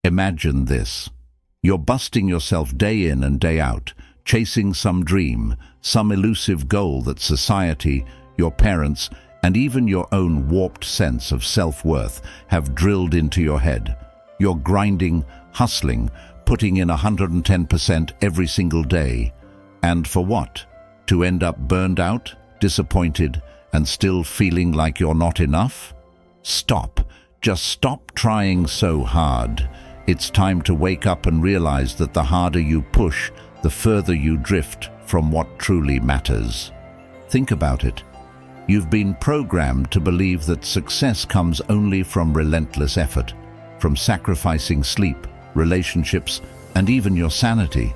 Imagine this. You're busting yourself day in and day out, chasing some dream, some elusive goal that society, your parents, and even your own warped sense of self-worth have drilled into your head. You're grinding, hustling, putting in 110% every single day. And for what? To end up burned out, disappointed, and still feeling like you're not enough? Stop. Just stop trying so hard. It's time to wake up and realize that the harder you push, the further you drift from what truly matters. Think about it. You've been programmed to believe that success comes only from relentless effort, from sacrificing sleep, relationships, and even your sanity.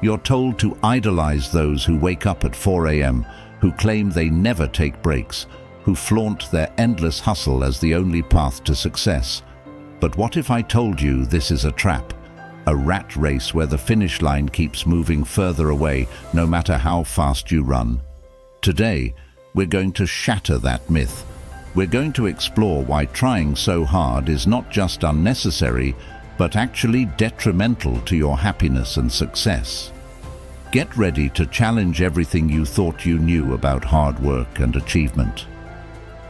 You're told to idolize those who wake up at 4 a.m., who claim they never take breaks, who flaunt their endless hustle as the only path to success. But what if I told you this is a trap? A rat race where the finish line keeps moving further away, no matter how fast you run. Today, we're going to shatter that myth. We're going to explore why trying so hard is not just unnecessary, but actually detrimental to your happiness and success. Get ready to challenge everything you thought you knew about hard work and achievement.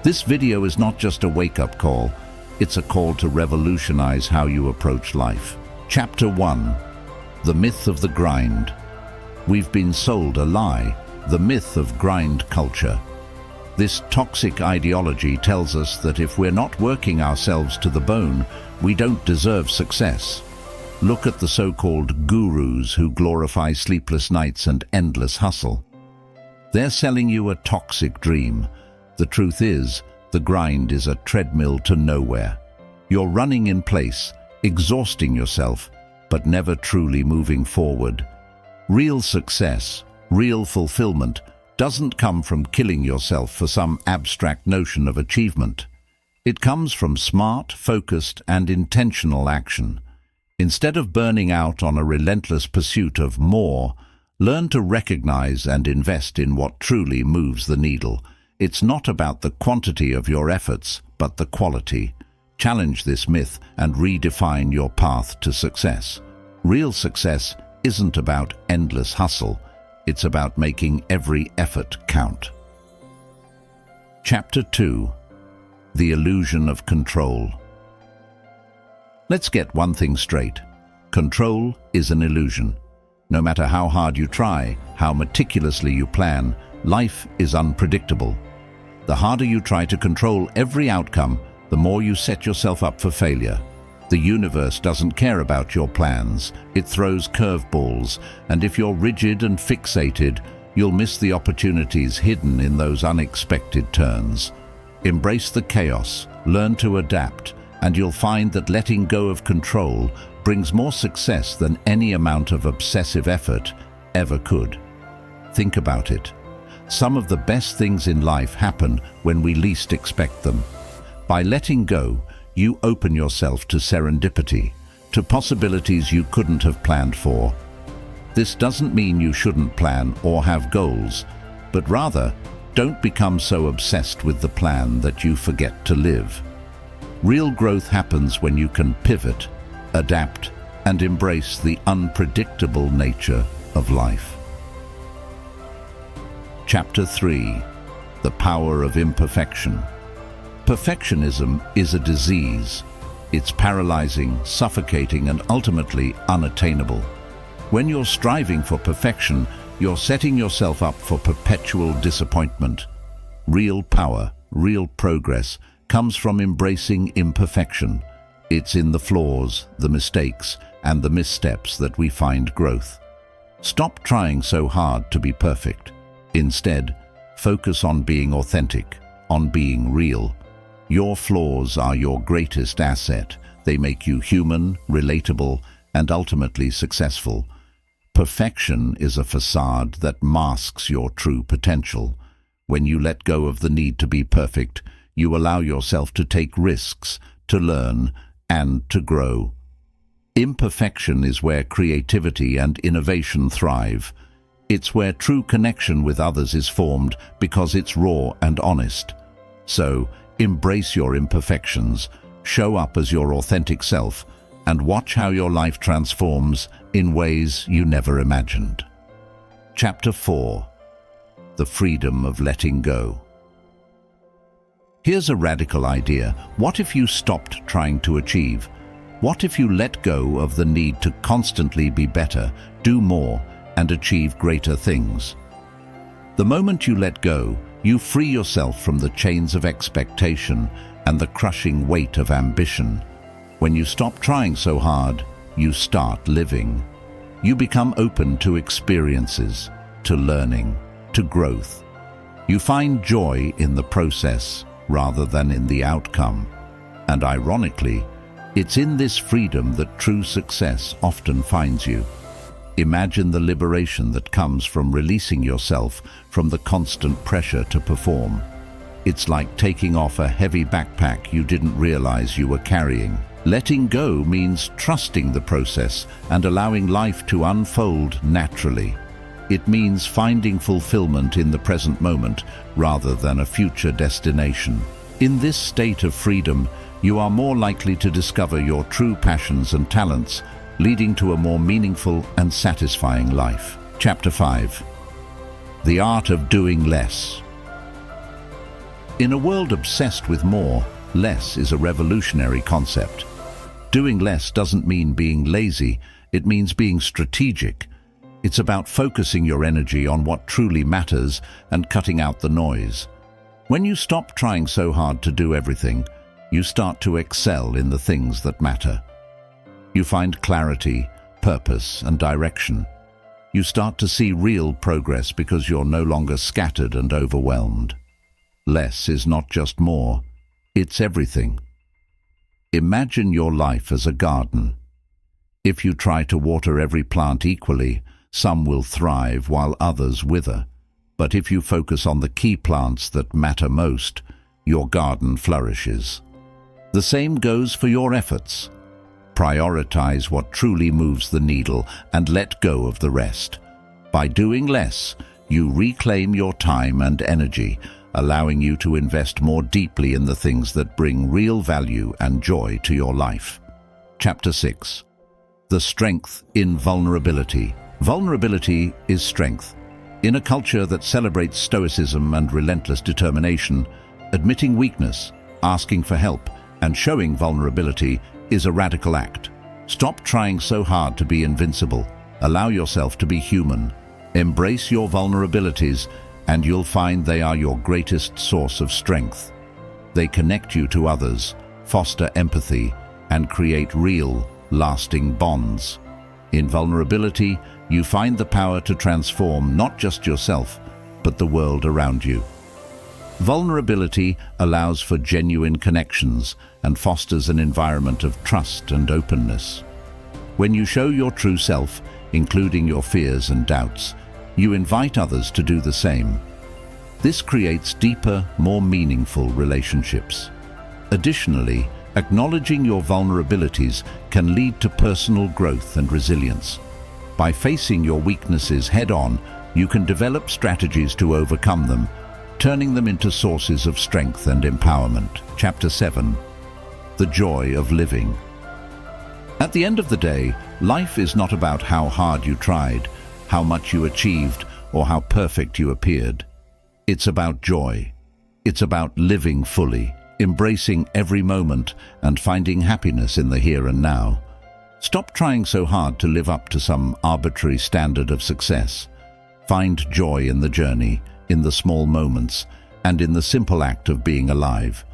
This video is not just a wake-up call, it's a call to revolutionize how you approach life. Chapter 1. The Myth of the Grind. We've been sold a lie, the myth of grind culture. This toxic ideology tells us that if we're not working ourselves to the bone, we don't deserve success. Look at the so-called gurus who glorify sleepless nights and endless hustle. They're selling you a toxic dream. The truth is, the grind is a treadmill to nowhere. You're running in place, exhausting yourself, but never truly moving forward. Real success, real fulfillment, doesn't come from killing yourself for some abstract notion of achievement. It comes from smart, focused, and intentional action. Instead of burning out on a relentless pursuit of more, learn to recognize and invest in what truly moves the needle. It's not about the quantity of your efforts, but the quality. Challenge this myth and redefine your path to success. Real success isn't about endless hustle. It's about making every effort count. Chapter 2. The Illusion of Control. Let's get one thing straight. Control is an illusion. No matter how hard you try, how meticulously you plan, life is unpredictable. The harder you try to control every outcome, the more you set yourself up for failure. The universe doesn't care about your plans. It throws curveballs, and if you're rigid and fixated, you'll miss the opportunities hidden in those unexpected turns. Embrace the chaos, learn to adapt, and you'll find that letting go of control brings more success than any amount of obsessive effort ever could. Think about it. Some of the best things in life happen when we least expect them. By letting go, you open yourself to serendipity, to possibilities you couldn't have planned for. This doesn't mean you shouldn't plan or have goals, but rather, don't become so obsessed with the plan that you forget to live. Real growth happens when you can pivot, adapt, and embrace the unpredictable nature of life. Chapter 3. The Power of Imperfection. Perfectionism is a disease. It's paralyzing, suffocating, and ultimately unattainable. When you're striving for perfection, you're setting yourself up for perpetual disappointment. Real power, real progress, comes from embracing imperfection. It's in the flaws, the mistakes, and the missteps that we find growth. Stop trying so hard to be perfect. Instead, focus on being authentic, on being real. Your flaws are your greatest asset. They make you human, relatable, and ultimately successful. Perfection is a facade that masks your true potential. When you let go of the need to be perfect, you allow yourself to take risks, to learn, and to grow. Imperfection is where creativity and innovation thrive. It's where true connection with others is formed because it's raw and honest. So, embrace your imperfections, show up as your authentic self, and watch how your life transforms in ways you never imagined. Chapter 4. The freedom of letting go. Here's a radical idea. What if you stopped trying to achieve? What if you let go of the need to constantly be better, do more, and achieve greater things? The moment you let go, you free yourself from the chains of expectation and the crushing weight of ambition. When you stop trying so hard, you start living. You become open to experiences, to learning, to growth. You find joy in the process rather than in the outcome. And ironically, it's in this freedom that true success often finds you. Imagine the liberation that comes from releasing yourself from the constant pressure to perform. It's like taking off a heavy backpack you didn't realize you were carrying. Letting go means trusting the process and allowing life to unfold naturally. It means finding fulfillment in the present moment rather than a future destination. In this state of freedom, you are more likely to discover your true passions and talents, leading to a more meaningful and satisfying life. Chapter 5. The art of doing less. In a world obsessed with more, less is a revolutionary concept. Doing less doesn't mean being lazy, it means being strategic. It's about focusing your energy on what truly matters and cutting out the noise. When you stop trying so hard to do everything, you start to excel in the things that matter. You find clarity, purpose, and direction. You start to see real progress because you're no longer scattered and overwhelmed. Less is not just more, it's everything. Imagine your life as a garden. If you try to water every plant equally, some will thrive while others wither. But if you focus on the key plants that matter most, your garden flourishes. The same goes for your efforts. Prioritize what truly moves the needle and let go of the rest. By doing less, you reclaim your time and energy, allowing you to invest more deeply in the things that bring real value and joy to your life. Chapter 6. The strength in vulnerability. Vulnerability is strength. In a culture that celebrates stoicism and relentless determination, admitting weakness, asking for help, and showing vulnerability is a radical act. Stop trying so hard to be invincible. Allow yourself to be human. Embrace your vulnerabilities, and you'll find they are your greatest source of strength. They connect you to others, foster empathy, and create real, lasting bonds. In vulnerability, you find the power to transform not just yourself, but the world around you. Vulnerability allows for genuine connections and fosters an environment of trust and openness. When you show your true self, including your fears and doubts, you invite others to do the same. This creates deeper, more meaningful relationships. Additionally, acknowledging your vulnerabilities can lead to personal growth and resilience. By facing your weaknesses head-on, you can develop strategies to overcome them, turning them into sources of strength and empowerment. Chapter 7. The joy of living. At the end of the day, life is not about how hard you tried, how much you achieved, or how perfect you appeared. It's about joy. It's about living fully, embracing every moment, and finding happiness in the here and now. Stop trying so hard to live up to some arbitrary standard of success. Find joy in the journey, in the small moments, and in the simple act of being alive.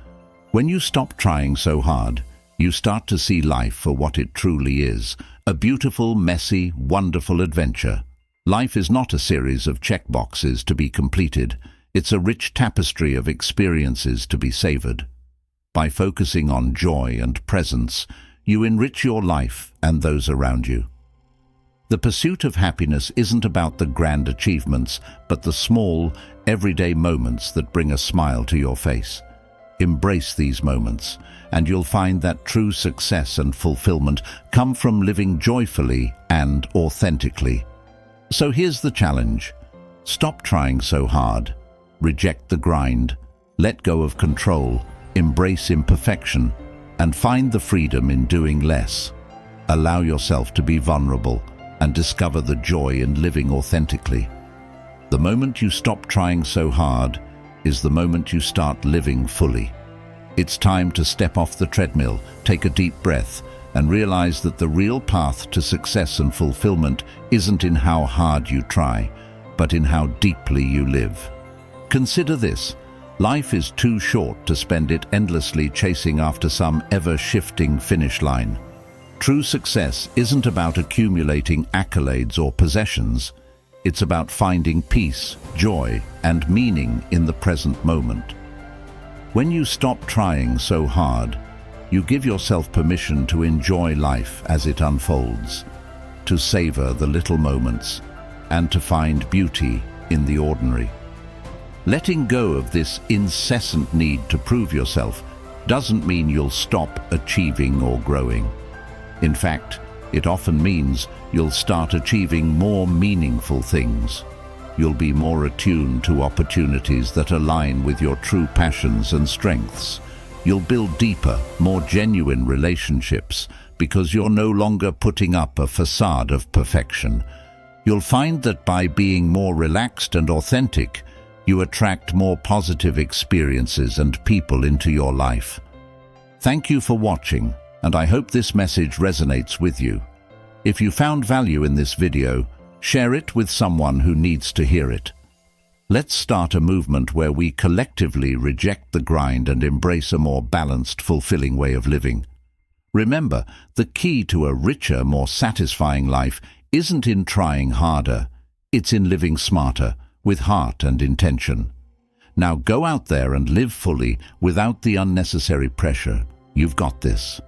When you stop trying so hard, you start to see life for what it truly is, a beautiful, messy, wonderful adventure. Life is not a series of checkboxes to be completed. It's a rich tapestry of experiences to be savored. By focusing on joy and presence, you enrich your life and those around you. The pursuit of happiness isn't about the grand achievements, but the small, everyday moments that bring a smile to your face. Embrace these moments, and you'll find that true success and fulfillment come from living joyfully and authentically. So here's the challenge. Stop trying so hard. Reject the grind. Let go of control. Embrace imperfection. And find the freedom in doing less. Allow yourself to be vulnerable and discover the joy in living authentically. The moment you stop trying so hard is the moment you start living fully. It's time to step off the treadmill, take a deep breath, and realize that the real path to success and fulfillment isn't in how hard you try, but in how deeply you live. Consider this: life is too short to spend it endlessly chasing after some ever-shifting finish line. True success isn't about accumulating accolades or possessions. It's about finding peace, joy, and meaning in the present moment. When you stop trying so hard, you give yourself permission to enjoy life as it unfolds, to savor the little moments, and to find beauty in the ordinary. Letting go of this incessant need to prove yourself doesn't mean you'll stop achieving or growing. In fact, it often means you'll start achieving more meaningful things. You'll be more attuned to opportunities that align with your true passions and strengths. You'll build deeper, more genuine relationships because you're no longer putting up a facade of perfection. You'll find that by being more relaxed and authentic, you attract more positive experiences and people into your life. Thank you for watching, and I hope this message resonates with you. If you found value in this video, share it with someone who needs to hear it. Let's start a movement where we collectively reject the grind and embrace a more balanced, fulfilling way of living. Remember, the key to a richer, more satisfying life isn't in trying harder, it's in living smarter, with heart and intention. Now go out there and live fully without the unnecessary pressure. You've got this.